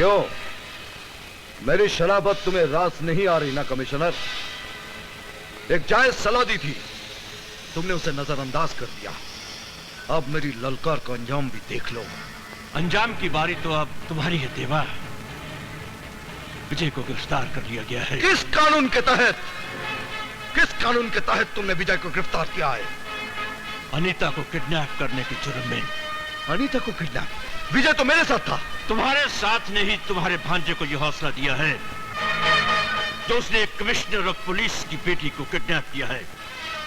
क्यों, मेरी शराबत तुम्हें रास नहीं आ रही ना कमिश्नर? एक जायज सलाह दी थी, तुमने उसे नजरअंदाज कर दिया। अब मेरी ललकार का अंजाम भी देख लो। अंजाम की बारी तो अब तुम्हारी है देवा। विजय को गिरफ्तार कर लिया गया है। किस कानून के तहत? किस कानून के तहत तुमने विजय को गिरफ्तार किया है? अनीता को किडनैप करने के जुर्म में। अनीता को किडनैप? विजय तो मेरे साथ था। तुम्हारे साथ ने ही तुम्हारे भांजे को यह हौसला दिया है जो उसने एक कमिश्नर ऑफ पुलिस की बेटी को किडनैप किया है।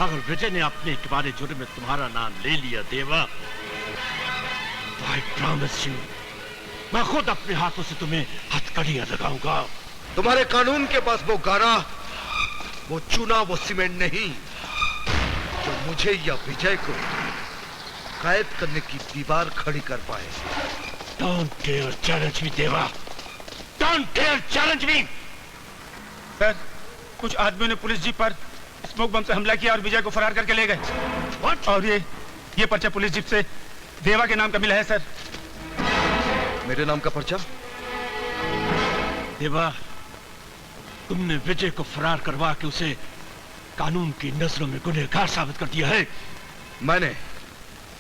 अगर विजय ने अपने इकबाल जुर्म में तुम्हारा नाम ले लिया देवा, तो आई प्रॉमिस यू, मैं खुद अपने हाथों से तुम्हें हथकड़ियां लगाऊंगा। तुम्हारे कानून के पास वो गारा, वो चूना, वो सीमेंट नहीं जो मुझे या विजय को कैद करने की दीवार खड़ी कर पाए। Don't dare challenge me, देवा। Don't dare challenge me। Sir, कुछ आदमियों ने पुलिस जीप पर स्मोक बम से हमला किया और विजय को फरार करके ले गए। What? और ये पर्चा पुलिस जीप से देवा के नाम का मिला है सर। मेरे नाम का पर्चा? देवा, तुमने विजय को फरार करवा के उसे कानून की नजरों में गुनहगार साबित कर दिया है।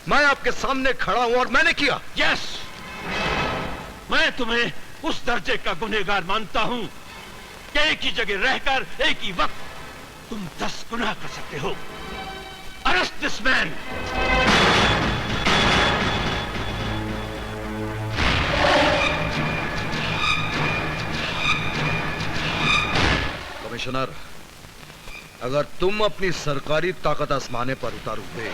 मैं आपके सामने खड़ा हूं और मैंने किया। यस, मैं तुम्हें उस दर्जे का गुनहगार मानता हूं कि एक ही जगह रहकर एक ही वक्त तुम 10 गुनाह कर सकते हो। Arrest this man. कमिश्नर, अगर तुम अपनी सरकारी ताकत आजमाने पर उतारोगे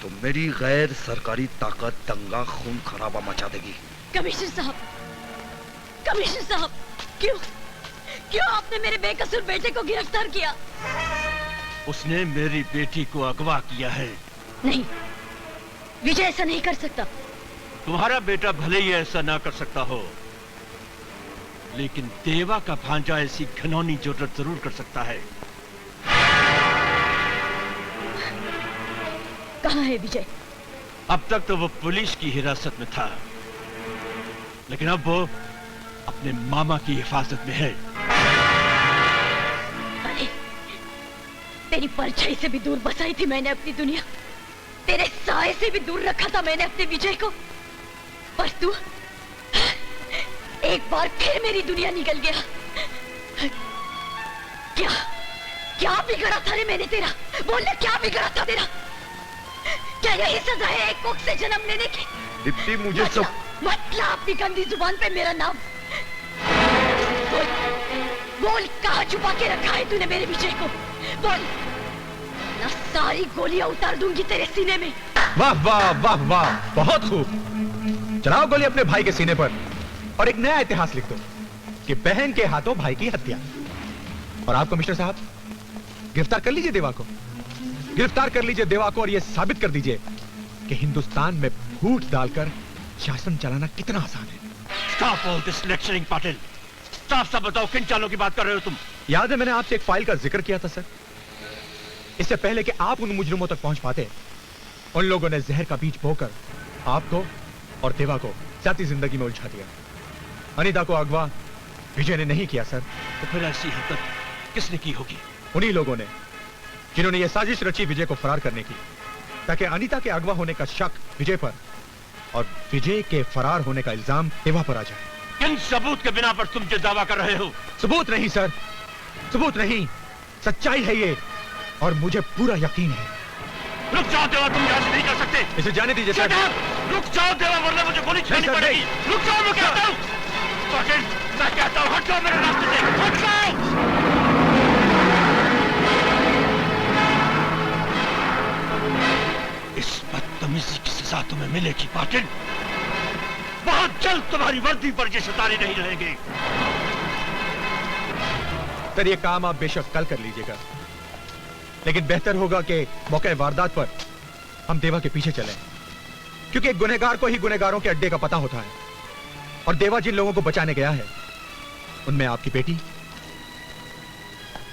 तो मेरी गैर सरकारी ताकत दंगा खून खराबा मचा देगी। कमिश्नर साहब, क्यों आपने मेरे बेकसूर बेटे को गिरफ्तार किया? उसने मेरी बेटी को अगवा किया है। नहीं, विजय ऐसा नहीं कर सकता। तुम्हारा बेटा भले ही ऐसा ना कर सकता हो, लेकिन देवा का भांजा ऐसी घिनौनी जरूरत जरूर कर सकता है। कहाँ है विजय? अब तक तो वो पुलिस की हिरासत में था, लेकिन अब वो अपने मामा की हिफाजत में है। अरे, तेरी परछाई से भी दूर बसाई थी मैंने अपनी दुनिया, तेरे साए से भी दूर रखा था मैंने अपने विजय को, पर तू एक बार फिर मेरी दुनिया निकल गया। क्या बिगड़ा था रे मैंने तेरा? बोलने क्या बिगड़ा था तेरा? क्या यही सजा है एक कोख से जन्म लेने की? दीप्ति, मुझे सब मतलब अपनी गंदी जुबान पे मेरा नाम। बोल कहाँ छुपा के रखा है तूने मेरे विजय को? बोल, ना सारी गोलियां उतार दूंगी तेरे सीने में। वाह वाह वाह वाह, बहुत खूब। चलाओ गोली अपने भाई के सीने पर और एक नया इतिहास लिख दो कि बहन के हाथों भाई की हत्या। और आप कमिश्नर साहब, गिरफ्तार कर लीजिए देवा को, गिरफ्तार कर लीजिए देवा को और यह साबित कर दीजिए कि हिंदुस्तान में फूट डालकर शासन चलाना कितना आसान है। Stop all this lecturing, Patil. साफ साफ बताओ, किन चालों की बात कर रहे हो तुम? याद है मैंने आपसे एक फाइल का जिक्र किया था सर। इससे पहले कि आप उन मुजरिमों तक पहुंच पाते, उन लोगों ने जहर का बीज बोकर आपको और देवा को जाती जिंदगी में उलझा दिया। अनीता को अगवा विजय ने नहीं किया सर। तो फिर ऐसी हरकत किसने की होगी? उन्हीं लोगों ने जिन्होंने यह साजिश रची विजय को फरार करने की, ताकि अनीता के अगवा होने का शक विजय पर और विजय के फरार होने का इल्जाम देवा पर आ जाए। किन सबूत के बिना पर तुम जो दावा कर रहे हो? सबूत नहीं सर, सबूत नहीं, सच्चाई है ये, और मुझे पूरा यकीन है। रुक जाओ देवा, तुम यहाँ से नहीं कर सकते। इसे जाने दीजिए सर। रुक जाओ देवा, वरना मुझे गोली चलानी पड़ेगी। रुक जाओ, मैं कहता हूँ। मैं कहता हूँ, हट जाओ मेरे रास्ते से, हट जाओ। इस बदतमीजी की सजा तुम्हें मिलेगी पाटिल। बहुत जल्द तुम्हारी वर्दी पर ये सितारे नहीं रहेंगे। सर, ये काम आप बेशक कल कर लीजिएगा, लेकिन बेहतर होगा कि मौके वारदात पर हम देवा के पीछे चलें, क्योंकि एक गुनहगार को ही गुनहगारों के अड्डे का पता होता है, और देवा जिन लोगों को बचाने गया है उनमें आपकी बेटी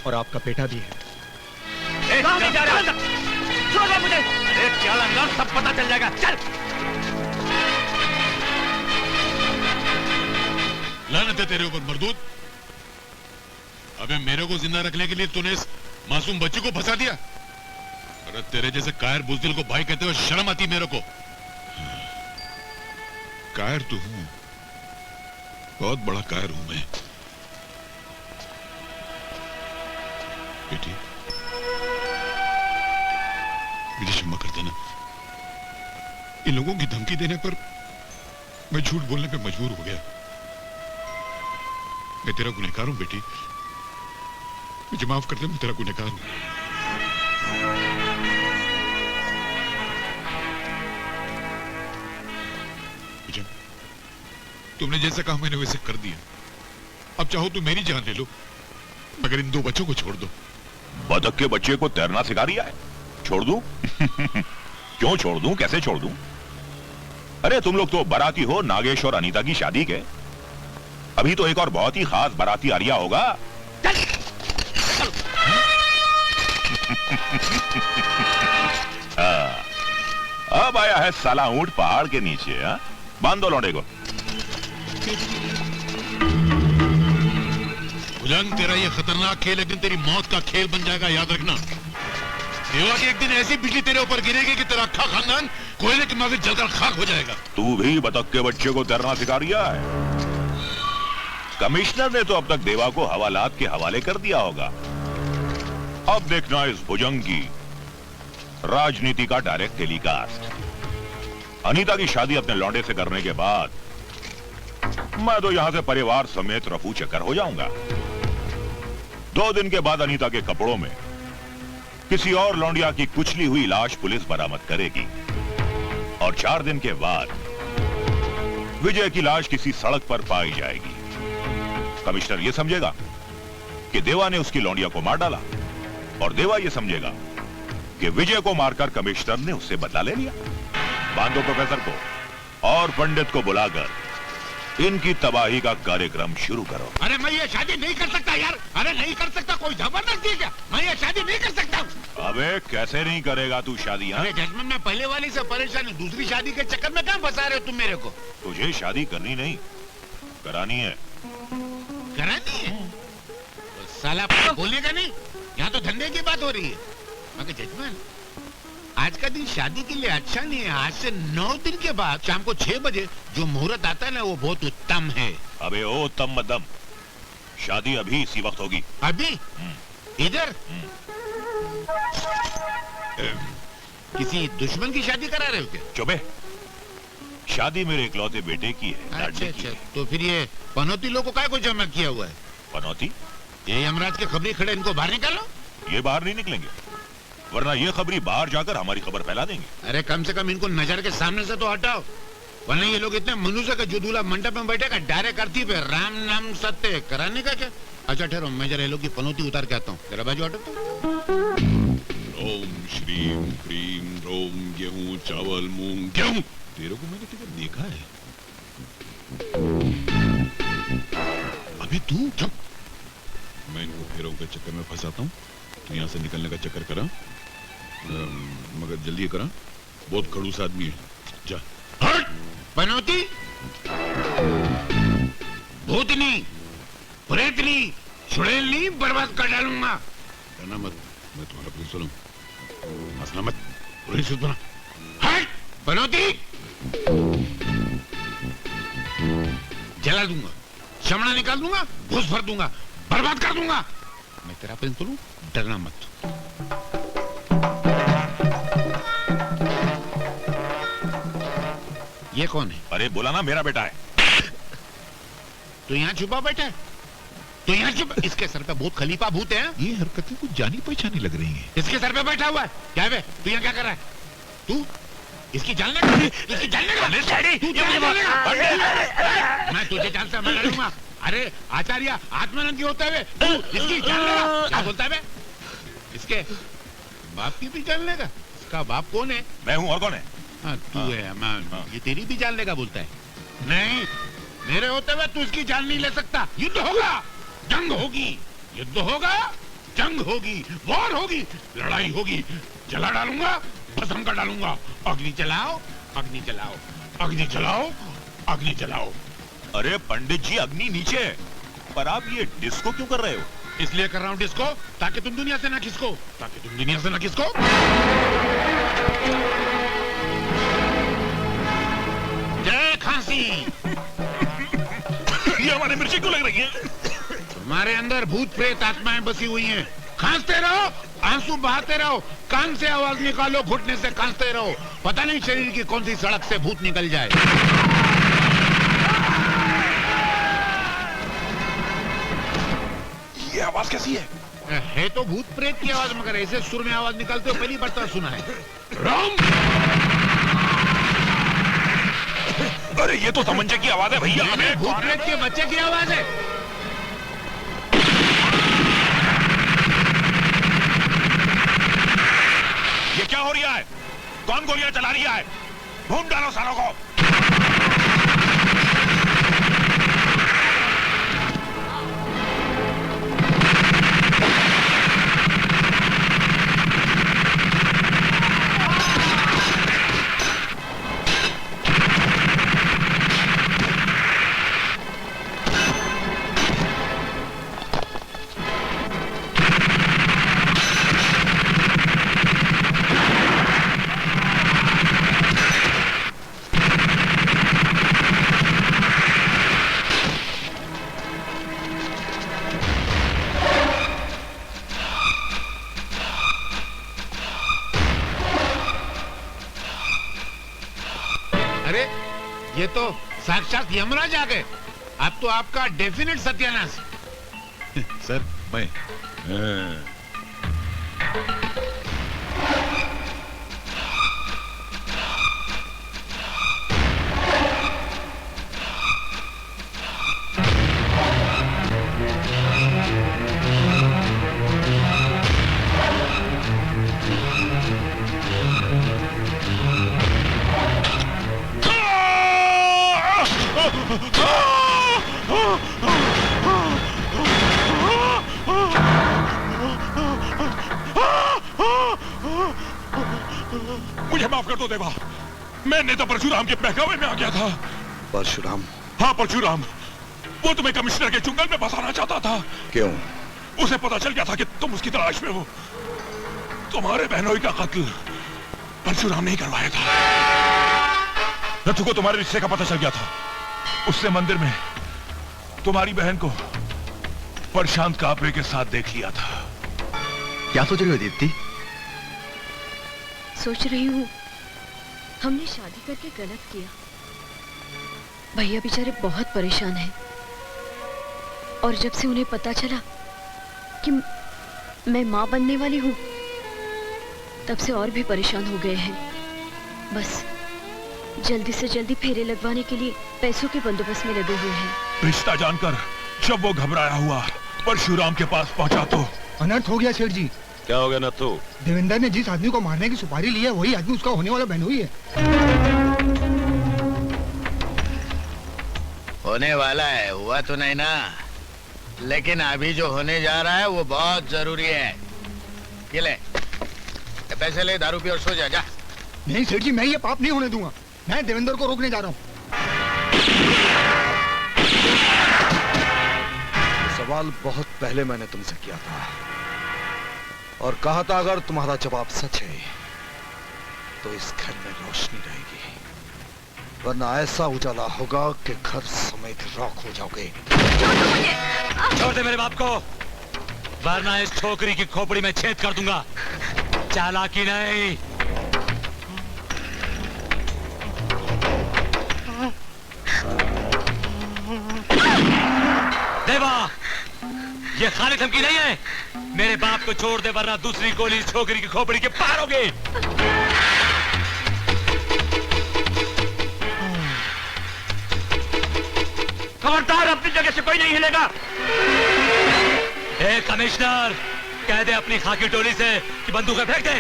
और आपका बेटा भी है। छोड़ो मुझे। अरे क्या लंगा, सब पता चल जाएगा। चल। लानत है तेरे ऊपर मर्दूद। अबे मेरे को जिंदा रखने के लिए तूने इस मासूम बच्चे को फंसा दिया। अरे तेरे जैसे कायर बुजदिल को भाई कहते हुए शर्म आती मेरे को। कायर तो हूं, बहुत बड़ा कायर हूं मैं। बेटी मुझे क्षमा कर देना। इन लोगों की धमकी देने पर मैं झूठ बोलने पे मजबूर हो गया। मैं तेरा गुनहगार हूं बेटी, मुझे माफ कर दे, मैं तेरा गुनहगार हूं। पूजा, तुमने जैसा कहा मैंने वैसे कर दिया। अब चाहो तो मेरी जान ले लो, मगर इन दो बच्चों को छोड़ दो। बतख के बच्चे को तैरना सिखा रिया है, छोड़ दूं? क्यों छोड़ दूं, कैसे छोड़ दूं? अरे तुम लोग तो बाराती हो नागेश और अनीता की शादी के। अभी तो एक और बहुत ही खास बाराती आ रिया होगा। अब आया है साला ऊंट पहाड़ के नीचे। बांध दो लौंडे को। भुजंग, तेरा ये खतरनाक खेल एक दिन तेरी मौत का खेल बन जाएगा, याद रखना। देवा की एक दिन ऐसी बिजली तेरे ऊपर गिरेगी कि तेरा अक्खा खानदान कोयले के माफिक जलकर खाक हो जाएगा। तू भी बतख के बच्चे को तैरना सिखा रिया है। कमिश्नर ने तो अब तक देवा को हवालात के हवाले कर दिया होगा। अब देखना इस भुजंग की राजनीति का डायरेक्ट टेलीकास्ट। अनीता की शादी अपने लौंडे से करने के बाद मैं तो यहां से परिवार समेत रफू चक्कर हो जाऊंगा। 2 दिन के बाद अनीता के कपड़ों में किसी और लौंडिया की कुचली हुई लाश पुलिस बरामद करेगी और 4 दिन के बाद विजय की लाश किसी सड़क पर पाई जाएगी। कमिश्नर यह समझेगा कि देवा ने उसकी लौंडिया को मार डाला और देवा यह समझेगा कि विजय को मारकर कमिश्नर ने उससे बदला ले लिया। बांधो प्रोफेसर को और पंडित को बुलाकर इनकी तबाही का कार्यक्रम शुरू करो। अरे मैं ये शादी नहीं कर सकता यार। अरे नहीं कर सकता, कोई जबरदस्ती है क्या? मैं ये शादी नहीं कर सकता। अबे कैसे नहीं करेगा तू शादी? अरे जजमान, मैं पहले वाली से परेशान हूँ, दूसरी शादी के चक्कर में कहाँ फंसा रहे हो तुम मेरे को? तुझे शादी करनी नहीं, करानी है। करानी है? तो साला बोलने का नहीं, यहाँ तो धंधे की बात हो रही है। मगर जजमान, आज का दिन शादी के लिए अच्छा नहीं है। आज से 9 दिन के बाद शाम को 6 बजे जो मुहूर्त आता है ना, वो बहुत उत्तम है। अबे ओ तम मदम, शादी अभी इसी वक्त होगी। अभी? इधर? किसी दुश्मन की शादी करा रहे हो क्या? चुपे, शादी मेरे इकलौते बेटे की है। अच्छा लाडली अच्छा, की। तो फिर ये पनौती लोगों को काय को जमा किया हुआ है? पनौती? ये यमराज के खबरी खड़े, इनको बाहर निकालो। ये बाहर नहीं निकलेंगे, वरना ये खबरी बाहर जाकर हमारी खबर फैला देंगे। अरे कम से कम इनको नजर के सामने से तो हटाओ, वरना ये लोग इतने मनुष्य का जो दूल्हा मंडप में बैठेगा डायरेक्ट आरती पे राम नाम सत्य कराने का क्या? अच्छा ठहरो, मैं जरा ये लोग की पनौती उतार के आता हूँ। जरा बाजू हटो तो। ओम श्रीम क्रीम रोम गेहूं चावल मूंग गेहूं। तेरे को मैंने किधर देखा है? अबे तू चुप। मैं इनको फेरों के चक्कर में फंसाता हूँ, तो यहाँ से निकलने का चक्कर करा, मगर जल्दी करा, बहुत खड़ूस आदमी है। जा। हट! पनौती, भूतनी, प्रेतनी, चुड़ैलनी बर्बाद कर डालूंगा। डरना मत, मैं तुम्हारा प्रिंसिपल हूँ। हंसना मत, पुलिस बना। हट! पनौती, जला दूंगा, चमड़ा निकाल दूंगा, घुस भर दूंगा, बर्बाद कर दूंगा। मैं तेरा प्रिंसिपल हूँ, डरना मत। ये कौन है? अरे बोला ना, मेरा बेटा है। तो यहाँ छुपा बैठा है? तो यहाँ छुपा? इसके सर पे बहुत खलीफा भूत है। ये हरकतें कुछ जानी पहचानी लग रही हैं। इसके सर पे बैठा हुआ है। क्या है? तू यहाँ क्या कर रहा है? तू इसकी जान लेगा? इसकी जान लेगा? तू जान लेगा? मैं तुझे जानता, मैं लड़ूंगा। अरे आचार्य, आत्मानंद होते हुए तू इसकी जान लेगा? क्या बोलता है? इसके बाप की भी जान लेगा? इसका बाप कौन है? मैं हूँ, और कौन है? हाँ, तू है अमान। ये तेरी भी जान लेगा बोलता है। नहीं, मेरे होते हुए तू इसकी जान नहीं ले सकता। युद्ध होगा, जंग होगी, युद्ध होगा, जंग होगी, वॉर होगी, लड़ाई होगी। जला डालूंगा, भस्म कर डालूंगा। अग्नि जलाओ, अग्नि जलाओ, अग्नि जलाओ, अग्नि जलाओ। अरे पंडित जी, अग्नि नीचे है, पर आप ये डिस्को क्यों कर रहे हो? इसलिए कर रहा हूँ डिस्को, ताकि तुम दुनिया से ना खिसको, ताकि तुम दुनिया से ना खिसको। जय खांसी। ये हमारी मिर्ची क्यों लग रही है? तुम्हारे अंदर भूत प्रेत आत्माएं बसी हुई हैं। खांसते रहो, आंसू बहाते रहो, कान से आवाज निकालो, घुटने से खांसते रहो। पता नहीं शरीर की कौन सी सड़क से भूत निकल जाए। ये आवाज कैसी है? है तो भूत प्रेत की आवाज, मगर ऐसे सुर में आवाज निकालते हो पहली बार तो सुना है। राम! अरे ये तो तमंचे की आवाज है भैया। ये भूत प्रेत के बच्चे की आवाज है। ये क्या हो रहा है? कौन गोलियां चला रहा है? ढूंढ डालो सालों को। अरे ये तो साक्षात यमराज आ गए। अब तो आपका डेफिनेट सत्यानाश। सर मैं मुझे माफ कर दो देवा, मैंने तो परशुराम के बहकावे में आ गया था। परशुराम? हाँ परशुराम, वो तुम्हें कमिश्नर के चुंगल में फंसाना चाहता था। क्यों? उसे पता चल गया था कि तुम उसकी तलाश में हो। तुम्हारे बहनोई का कत्ल परशुराम ने ही करवाया था। नथु को तुम्हारे रिश्ते का पता चल गया था। उसने मंदिर में तुम्हारी बहन को प्रशांत कापरे के साथ देख लिया था। क्या सोच रही हो दीप्ति? सोच रही हूँ हमने शादी करके गलत किया। भैया बेचारे बहुत परेशान हैं, और जब से उन्हें पता चला कि मैं माँ बनने वाली हूँ, तब से और भी परेशान हो गए हैं। बस जल्दी से जल्दी फेरे लगवाने के लिए पैसों के बंदोबस्त में लगे हुए हैं। रिश्ता जानकर जब वो घबराया हुआ परशुराम के पास पहुंचा तो अनर्थ हो गया सेठ जी। क्या हो गया नथु? देवेंद्र ने जिस आदमी को मारने की सुपारी ली है, वही आदमी उसका होने वाला बहनोई है। होने वाला है, हुआ तो नहीं ना, लेकिन अभी जो होने जा रहा है वो बहुत जरूरी है। ये ले, ये पैसे ले, दारू पी और सो जा। जा। नहीं सेठ जी, मैं ये पाप नहीं होने दूंगा। मैं देवेंद्र को रोकने जा रहा हूँ। सवाल बहुत पहले मैंने तुमसे किया था और कहा था अगर तुम्हारा जवाब सच है तो इस घर में रोशनी रहेगी, वरना ऐसा उजाला होगा कि घर समेत राख हो जाओगे। छोड़ दे मेरे बाप को, वरना इस छोकरी की खोपड़ी में छेद कर दूंगा। चालाकी नहीं। देवा, ये खाली धमकी नहीं है। मेरे बाप को छोड़ दे, वरना दूसरी गोली इस छोकरी की खोपड़ी के पार होगी। खबरदार, अपनी जगह से कोई नहीं हिलेगा। ए कमिश्नर, कह दे अपनी खाकी टोली से कि बंदूकें फेंक दे,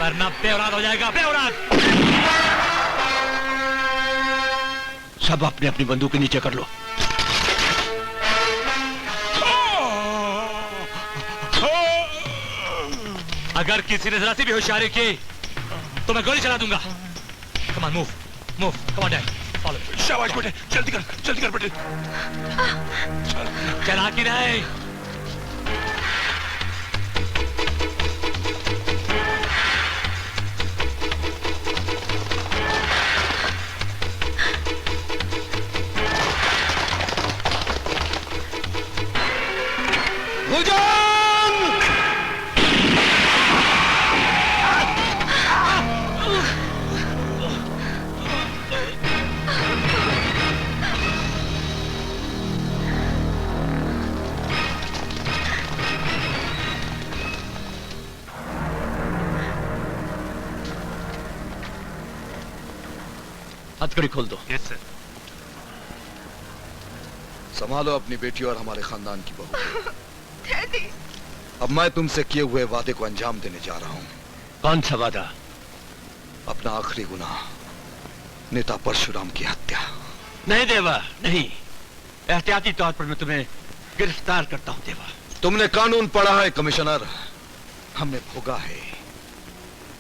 वरना बेऔलाद हो जाएगा, बेऔलाद। सब अपनी अपनी बंदूक के नीचे कर लो। अगर किसी ने जरा सी भी होशियारी की तो मैं गोली चला दूंगा। Come on, move, move, come on dad. शाबाश बेटे, जल्दी कर बेटे। चला कि नहीं? हथकड़ी खोल दो। Yes sir. संभालो अपनी बेटी और हमारे खानदान की बहू। अब मैं तुमसे किए हुए वादे को अंजाम देने जा रहा हूं। कौन सा वादा? अपना आखिरी गुनाह, नेता परशुराम की हत्या। नहीं देवा, नहीं। एहतियाती तौर पर मैं तुम्हें गिरफ्तार करता हूं देवा। तुमने कानून पढ़ा है कमिश्नर, हमने भोगा है।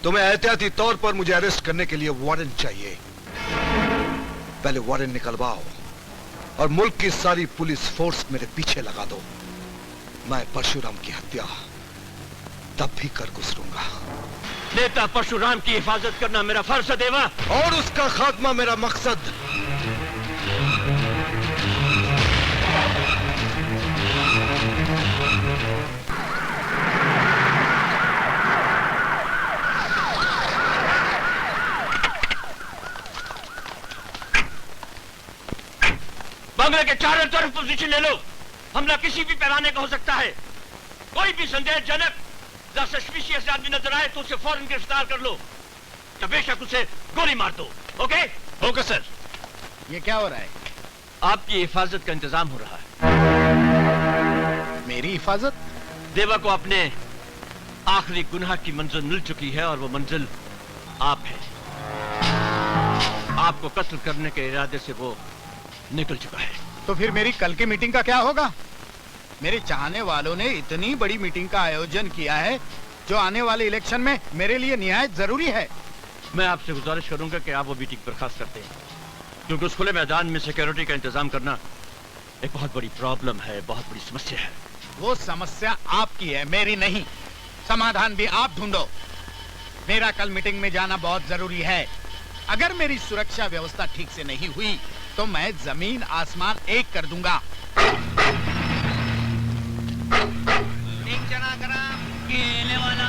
तुम्हें एहतियाती तौर पर मुझे अरेस्ट करने के लिए वारंट चाहिए। पहले वारंट निकलवाओ और मुल्क की सारी पुलिस फोर्स मेरे पीछे लगा दो। मैं परशुराम की हत्या तब भी कर गुजरूंगा। नेता परशुराम की हिफाजत करना मेरा फर्ज है देवा, और उसका खात्मा मेरा मकसद। बंगले के चारों तरफ पोजीशन ले लो। हमला किसी भी पैमाने का हो सकता है। कोई भी संदेहजनक या सस्पिशियस आदमी नजर आए तो उसे फौरन गिरफ्तार कर लो या बेशक उसे गोली मार दो। ओके? Okay sir. ये क्या हो रहा है? आपकी हिफाजत का इंतजाम हो रहा है। मेरी हिफाजत? देवा को अपने आखिरी गुनाह की मंजिल मिल चुकी है और वो मंजिल आप है। आपको कत्ल करने के इरादे से वो निकल चुका है। तो फिर मेरी कल की मीटिंग का क्या होगा? मेरे चाहने वालों ने इतनी बड़ी मीटिंग का आयोजन किया है जो आने वाले इलेक्शन में मेरे लिए निहायत जरूरी है। मैं आपसे गुजारिश करूंगा कि आप वो मीटिंग बर्खास्त कर दें, क्योंकि उस खुले मैदान में सिक्योरिटी का इंतजाम करना एक बहुत बड़ी प्रॉब्लम है, बहुत बड़ी समस्या है। वो समस्या आपकी है, मेरी नहीं। समाधान भी आप ढूंढो। मेरा कल मीटिंग में जाना बहुत जरूरी है। अगर मेरी सुरक्षा व्यवस्था ठीक से नहीं हुई तो मैं जमीन आसमान एक कर दूंगा। केले वाला